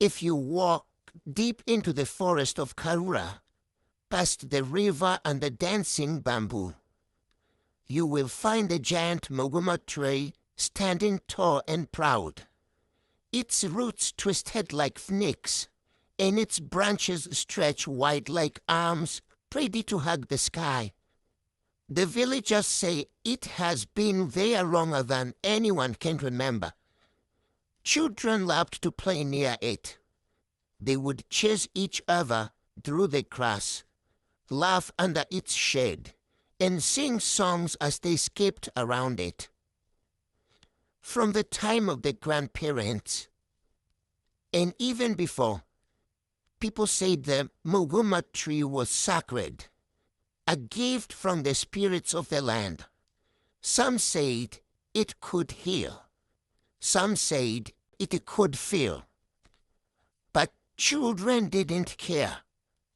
If you walk deep into the forest of Karura, past the river and the dancing bamboo, you will find a giant Mugumo tree standing tall and proud. Its roots twisted like snakes, and its branches stretch wide like arms, ready to hug the sky. The villagers say it has been there longer than anyone can remember. Children loved to play near it. They would chase each other through the grass, laugh under its shade, and sing songs as they skipped around it. From the time of the grandparents, and even before, people said the Mugumo tree was sacred, a gift from the spirits of the land. Some said it could heal. Some said it could feel. But children didn't care.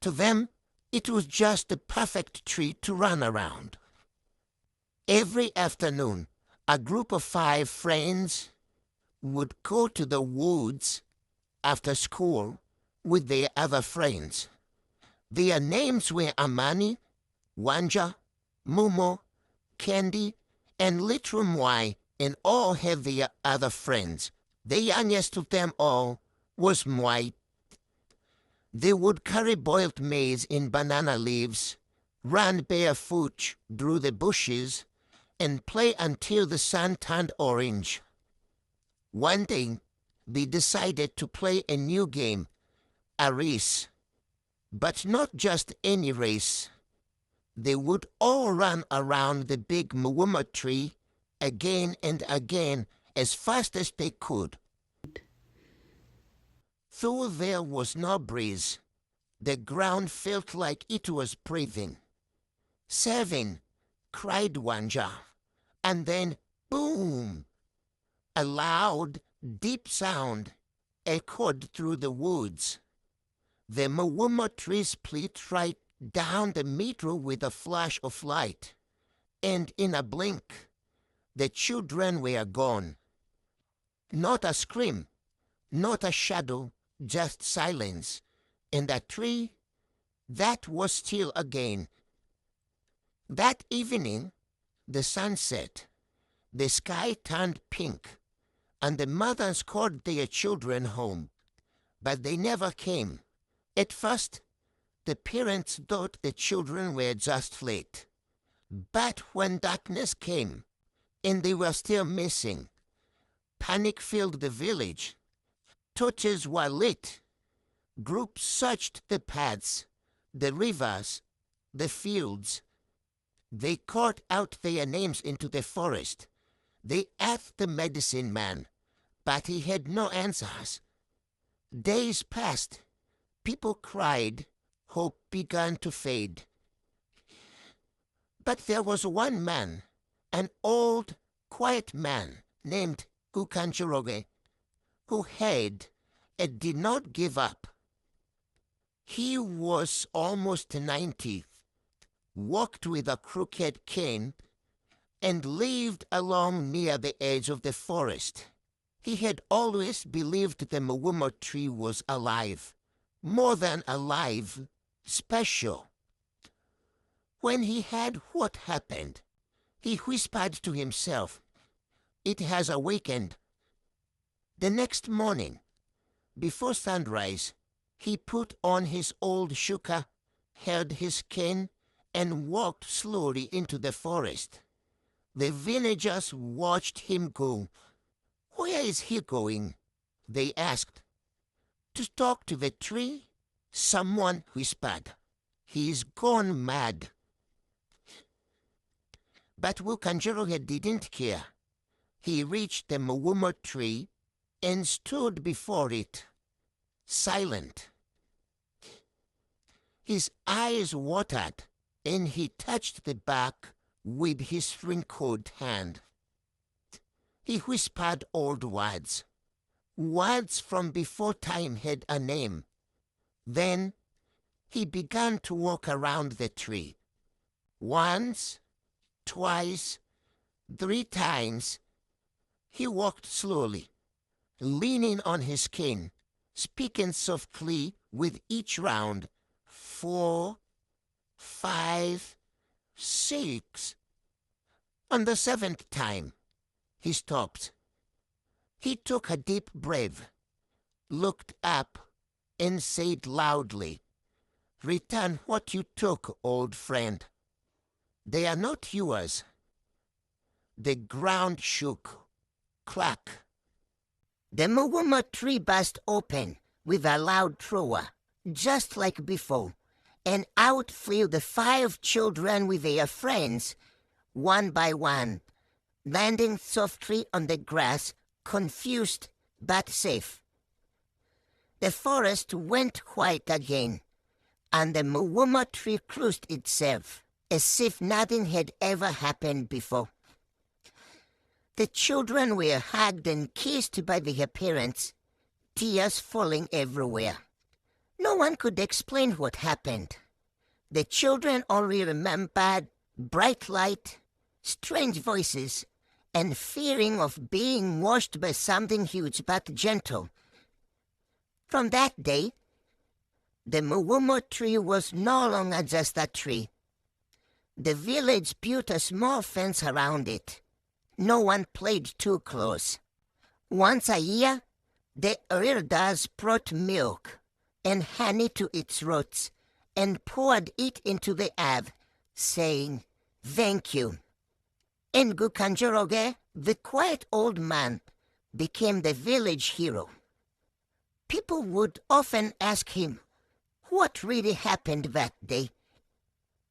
To them, it was just the perfect tree to run around. Every afternoon, a group of 5 friends would go to the woods after school with their other friends. Their names were Amani, Wanja, Mumo, Candy, and Little Mwai, and all had their other friends. The youngest of them all was Mwai. They would carry boiled maize in banana leaves, run barefoot through the bushes, and play until the sun turned orange. One day, they decided to play a new game, a race. But not just any race. They would all run around the big Mugumo tree again and again as fast as they could. Though there was no breeze, the ground felt like it was breathing. 7, cried Wanja, and then boom! A loud, deep sound echoed through the woods. The Mugumo tree split right down the middle with a flash of light, and in a blink, the children were gone. Not a scream, not a shadow, just silence, and a tree that was still again. That evening, the sun set, the sky turned pink, and the mothers called their children home, but they never came. At first, the parents thought the children were just late. But when darkness came, and they were still missing, panic filled the village. Torches were lit. Groups searched the paths, the rivers, the fields. They called out their names into the forest. They asked the medicine man, but he had no answers. Days passed. People cried. Hope began to fade. But there was one man, an old, quiet man named Ukanjiroge, who had and did not give up. He was almost 90, walked with a crooked cane, and lived along near the edge of the forest. He had always believed the Mugumo tree was alive, more than alive, special. When he heard what happened, he whispered to himself, "It has awakened." The next morning, before sunrise, he put on his old shuka, held his cane, and walked slowly into the forest. The villagers watched him go. "Where is he going?" they asked. "To talk to the tree," someone whispered. "He's gone mad." But Wukanjiroge didn't care. He reached the Mugumo tree and stood before it, silent. His eyes watered, and he touched the bark with his wrinkled hand. He whispered old words, words from before time had a name. Then he began to walk around the tree. Once, twice, 3 times, he walked slowly, leaning on his cane, speaking softly with each round. 4, 5, 6. On the 7th time, he stopped. He took a deep breath, looked up, and said loudly, "Return what you took, old friend. They are not yours." The ground shook. Clack. The Mugumo tree burst open with a loud thrower, just like before, and out flew the 5 children with their friends, one by one, landing softly on the grass, confused but safe. The forest went quiet again, and the Mugumo tree closed itself, as if nothing had ever happened before. The children were hugged and kissed by their parents, tears falling everywhere. No one could explain what happened. The children only remembered bright light, strange voices, and fearing of being washed by something huge but gentle. From that day, the Mugumo tree was no longer just a tree. The village built a small fence around it. No one played too close. Once a year, the elders brought milk and honey to its roots and poured it into the earth, saying, "Thank you." Ngukanjoroge, the quiet old man, became the village hero. People would often ask him what really happened that day,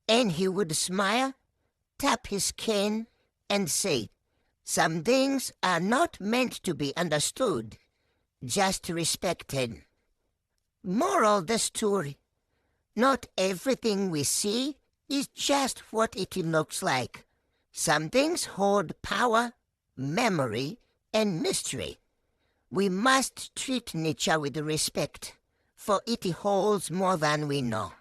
and he would smile, tap his cane, and say, "Some things are not meant to be understood, just respected." Moral of the story: not everything we see is just what it looks like. Some things hold power, memory, and mystery. We must treat nature with respect, for it holds more than we know.